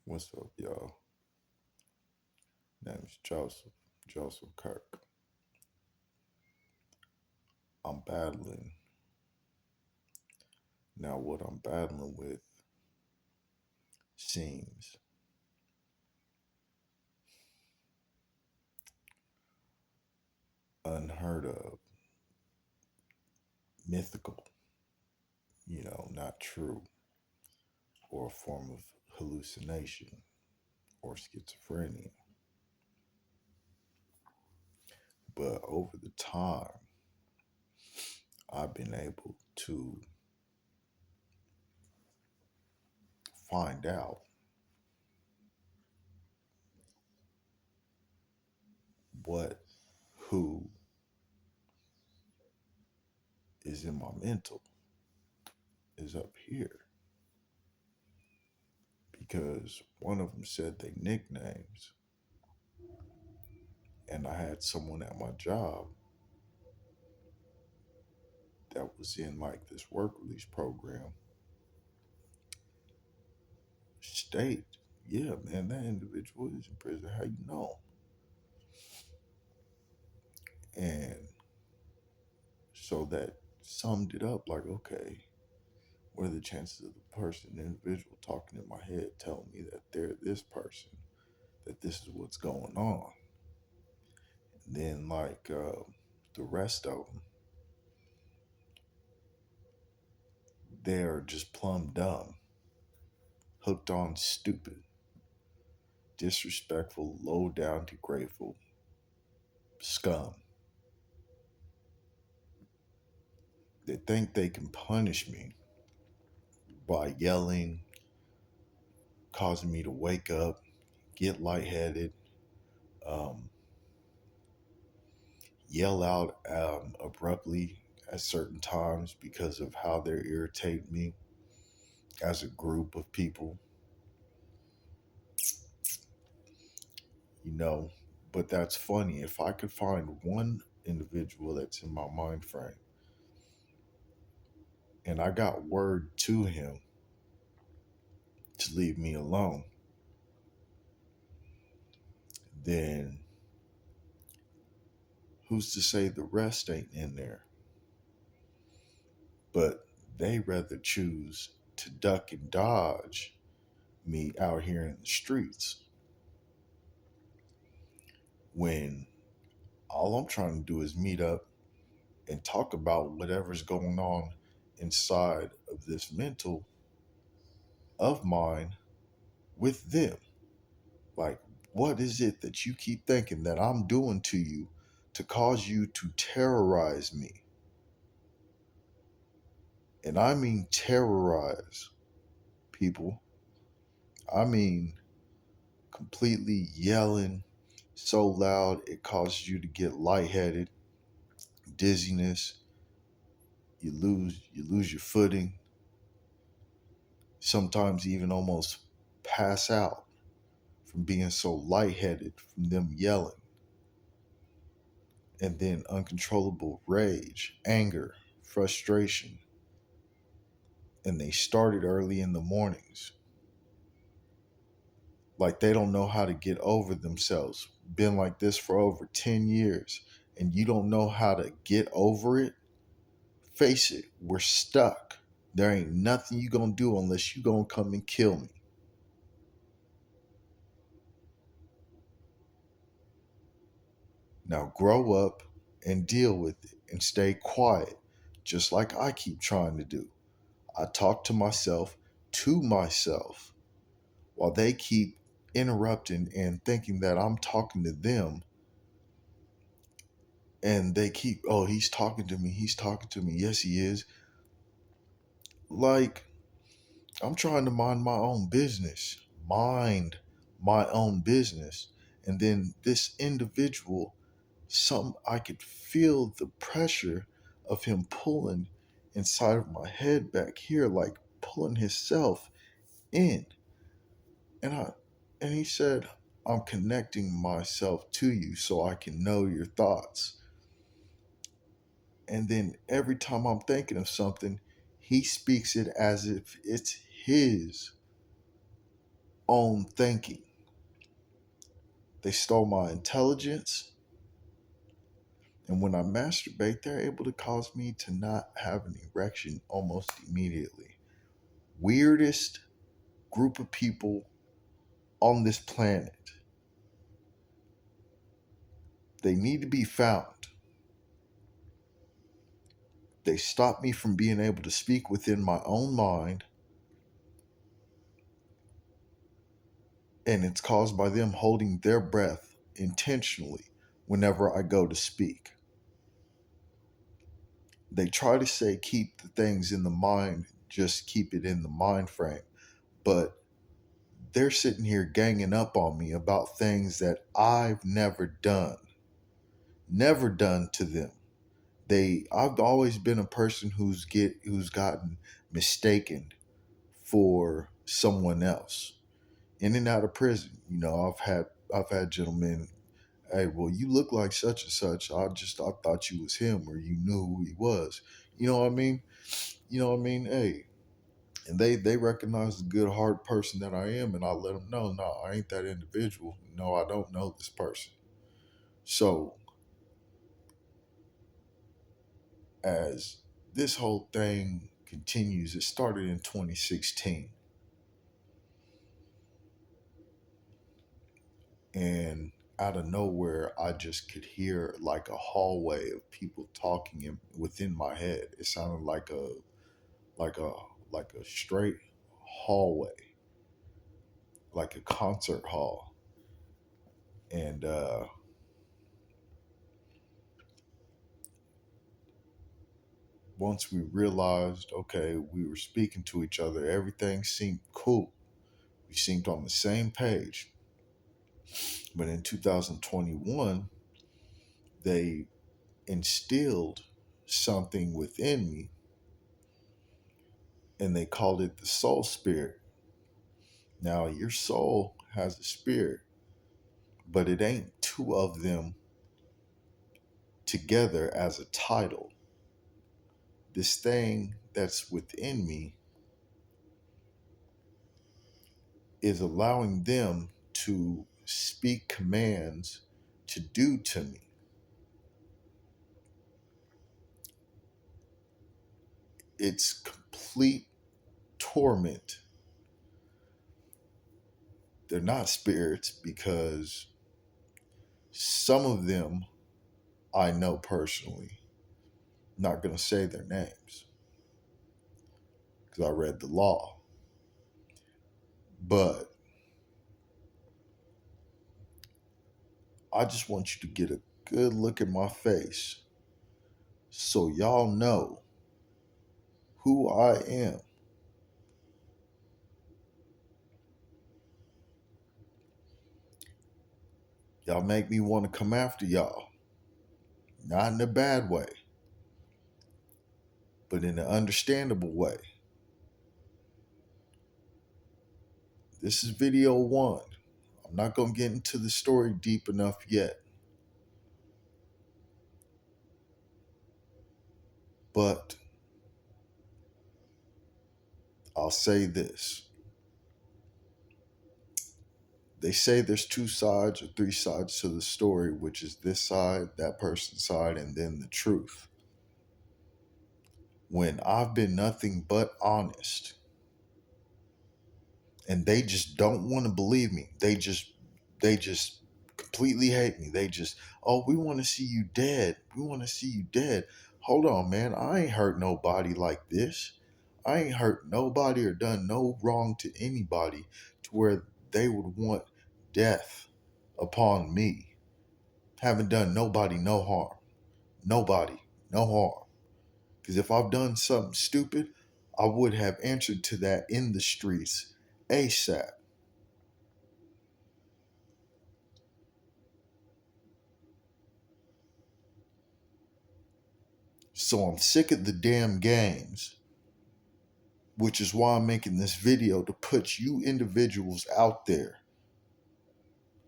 What's up, y'all? Name's Joseph Kirk. I'm battling. Now, what I'm battling with seems unheard of, mythical, not true, or a form of hallucination or schizophrenia. But over the time, I've been able to find out what, who is in my mental is up here. Because one of them said they nicknames, and I had someone at my job that was in like this work release program state, yeah, man, that individual is in prison. How you know? And so that summed it up like, okay, what are the chances of the person, the individual talking in my head telling me that they're this person, that this is what's going on? And then, the rest of them, they're just plumb dumb, hooked on stupid, disrespectful, low down, degradeful scum. They think they can punish me by yelling, causing me to wake up, get lightheaded, um, yell out abruptly at certain times because of how they're irritating me as a group of people, you know. But that's funny. If I could find one individual that's in my mind frame and I got word to him to leave me alone, then who's to say the rest ain't in there? But they rather choose to duck and dodge me out here in the streets when all I'm trying to do is meet up and talk about whatever's going on inside of this mental of mine with them. Like, what is it that you keep thinking that I'm doing to you to cause you to terrorize me? And I mean terrorize people. I mean completely yelling so loud it causes you to get lightheaded, dizziness, you lose your footing, sometimes even almost pass out from being so lightheaded from them yelling, and then uncontrollable rage, anger, frustration. And they started early in the mornings. Like they don't know how to get over themselves. Been like this for over 10 years, and you don't know how to get over it. Face it, we're stuck. There ain't nothing you gonna do unless you gonna come and kill me. Now grow up and deal with it and stay quiet, just like I keep trying to do. I talk to myself, while they keep interrupting and thinking that I'm talking to them. And they keep, oh, he's talking to me. He's talking to me. Yes, he is. Like, I'm trying to mind my own business. Mind my own business. And then this individual, I could feel the pressure of him pulling inside of my head back here, like pulling himself in. And he said, I'm connecting myself to you so I can know your thoughts. And then every time I'm thinking of something, he speaks it as if it's his own thinking. They stole my intelligence. And when I masturbate, they're able to cause me to not have an erection almost immediately. Weirdest group of people on this planet. They need to be found. They stop me from being able to speak within my own mind, and it's caused by them holding their breath intentionally whenever I go to speak. They try to say keep the things in the mind, just keep it in the mind frame, but they're sitting here ganging up on me about things that I've never done to them. I've always been a person who's gotten mistaken for someone else in and out of prison. I've had gentlemen, hey, well, you look like such and such. I thought you was him, or you knew who he was. You know what I mean? Hey, and they recognize the good hard person that I am, and I let them know, no, I ain't that individual. No, I don't know this person. So as this whole thing continues, it started in 2016, and out of nowhere, I just could hear like a hallway of people talking within my head. It sounded like a like a straight hallway, like a concert hall. And once we realized, okay, we were speaking to each other, everything seemed cool. We seemed on the same page. But in 2021, they instilled something within me, and they called it the soul spirit. Now, your soul has a spirit, but it ain't two of them together as a title. This thing that's within me is allowing them to speak commands to do to me. It's complete torment. They're not spirits because some of them I know personally. Not going to say their names because I read the law. But I just want you to get a good look at my face so y'all know who I am. Y'all make me want to come after y'all. Not in a bad way, but in an understandable way. This is video one. I'm not going to get into the story deep enough yet. But I'll say this. They say there's two sides or three sides to the story, which is this side, that person's side, and then the truth. When I've been nothing but honest, and they just don't want to believe me. They just completely hate me. They just, oh, we want to see you dead. We want to see you dead. Hold on, man. I ain't hurt nobody like this. I ain't hurt nobody or done no wrong to anybody to where they would want death upon me. Haven't done nobody no harm. Nobody, no harm. Because if I've done something stupid, I would have answered to that in the streets ASAP. So I'm sick of the damn games, which is why I'm making this video to put you individuals out there.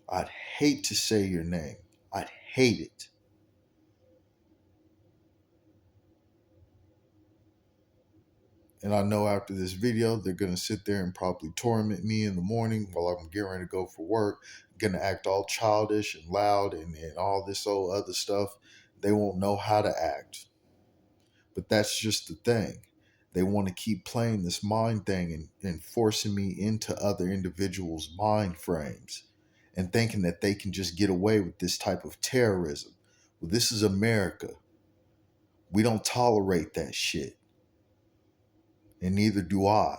I'd hate to say your name. I'd hate it. And I know after this video, they're going to sit there and probably torment me in the morning while I'm getting ready to go for work, going to act all childish and loud and all this old other stuff. They won't know how to act. But that's just the thing. They want to keep playing this mind thing and forcing me into other individuals' mind frames and thinking that they can just get away with this type of terrorism. Well, this is America. We don't tolerate that shit. And neither do I.